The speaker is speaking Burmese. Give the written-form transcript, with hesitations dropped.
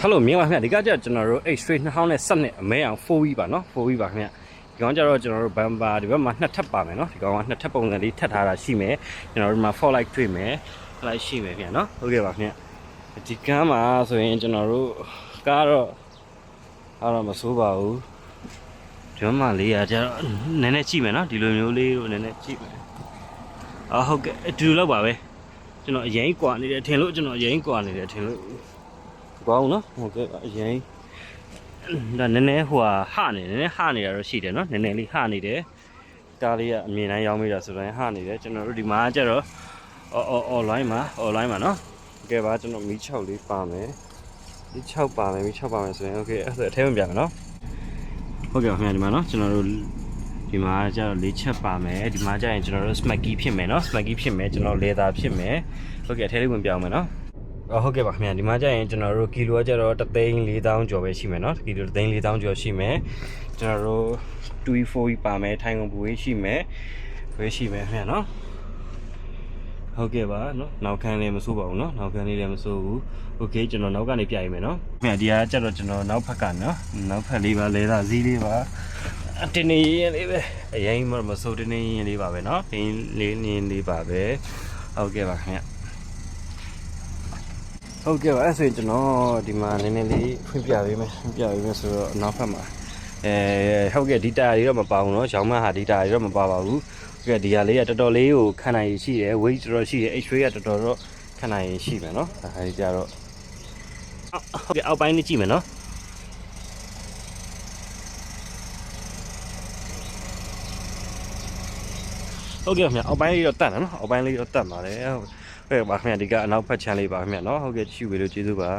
Hello မြင်ပါခင်ဗျာဒီကကြကျွန်တော်တို့ X-ray 2012အမဲအောင် 4V ပါနော် 4V ပါခင်ဗျာဒီကောင်ကြတော့ကျွန်တော်တို့ bumper ဒီဘက်မှာနှစ်ထပ်ပါမယ်နော်ဒီကောင်ကနှစ်ထပ်ပုံစံလေးထပ်ထားတာရှိမယ်ကျွန်တော်တို့မှာ fog light တွေ့မယ်လိုက်ရှိမယ်ခင်ဗျာနော်ဟုတ်ကဲ့ပါခင်ဗျာဒီကမ်းမှာဆိုရင်ကျွန်တော်တို့ကားတော့အားတော့မစိုးပါဘူးဒီမှာလေးရကြတော့နည်းနည်းကြည့်မယ်နော်ဒီလိုမျိုးလေးတို့နည်းနည်းကြည့်မယ်ဟုတ်ကဲ့အတူတူလောက်ပါပဲကျွန်တော်အရင်ကွာနေတယ်ထင်လို့ကျွန်တော်အရင်ကွာနေတယ်ထင်လို့ကောင်းနော်ဟုတ်ကဲ့အရင်ဒါနည်းနည်းဟိုဟာနေနည်းနည်းဟာနေတာတော့ရှိတယ်နော်နည်းနည်းလေးဟာနေတယ်ကားလေးကအမြင်တိုင်းရောင်းမိတာဆိုတော့ဟာနေတယ်ကျွန်တော်တို့ဒီမှာကျတော့ online မှာနော်ဟုတ်ကဲ့ပါကျွန်တော်မီး6လေးပါမယ်မီး6ပါမယ်ဆိုရင်โอเคအဲ့ဒါအထဲမှာပြမယ်နော်ဟုတ်ကဲ့ပါခင်ဗျာဒီမှာနော်ကျွန်တော်တို့ဒီမှာကျတော့၄ချက်ပါမယ်ဒီမှာကျရင်ကျွန်တော်တို့ smacky ဖြစ်မယ်နော် smacky ဖြစ်မယ်ကျွန်တော် leather ဖြစ်မယ်ဟုတ်ကဲ့အထဲလေးဝင်ပြောင်းမယ်နော်ဟုတ်ကဲ့ပါခင်ဗျာဒီမှာကျရင်ကျွန်တော်တို့ကီလိုကကျတော့3,400,000ကျော်ပဲရှိမယ်နော်ကီလို3,400,000ကျော်ရှိမယ်ကျွန်တော်တို့ 2.4 ပါမယ်ထိုင်ကုန်ဘူးရှိမယ်ဝေးရှိမယ်ခင်ဗျာနော်ဟုတ်ကဲ့ပါနော်နောက်ခန်းလေးမစိုးပါဘူးနော်နောက်ခန်းလေးလည်းမစိုးဘူးโอเคကျွန်တော်နောက်ကနေပြရမယ်နော်ခင်ဗျာဒီကကျတော့ကျွန်တော်နောက်ဖက်ကနော်နောက်ဖက်လေးပါလဲတာဇီးလေးပါတင်းနေရင်လေးပဲအရင်မစိုးတင်းနေရင်လေးပါပဲနော်ပင်းလေးနင်းလေးပါပဲဟုတ်ကဲ့ပါခင်ဗျာဟုတ်ကဲ့ပါအဲ့ဆိုရင်ကျွန်တော်ဒီမှာနည်းနည်းလေးဖွင့်ပြပေးမယ်ဆိုတော့နောက်ဖက်မှာဟုတ်ကဲ့ဒီတာတွေတော့မပါဘူးเนาะရောင်းမဟာဒီတာတွေတော့မပါပါဘူးဟုတ်ကဲ့ဒီဟာလေးကတော်တော်လေးကိုခံနိုင်ရရှိတယ် weight တော်တော်ရှိတယ် X-ray ကတော်တော်တော့ခံနိုင်ရရှိမယ်เนาะဒါဟာဒီကြတော့ဟုတ်ကဲ့အောက်ပိုင်းလေးကြည့်မယ်เนาะဟုတ်ကဲ့ခင်ဗျအောက်ပိုင်းလေးတော့တတ်တယ်เนาะအောက်ပိုင်းလေးတော့တတ်ပါတယ်ဟုတ်ကဲ့ပါခင်ဗျဒီကအနောက်ဖက်ချမ်းလေးပါခင်ဗျเนาะဟုတ်ကဲ့ကြည့်ပြီးလို့ကျေးဇူးပါ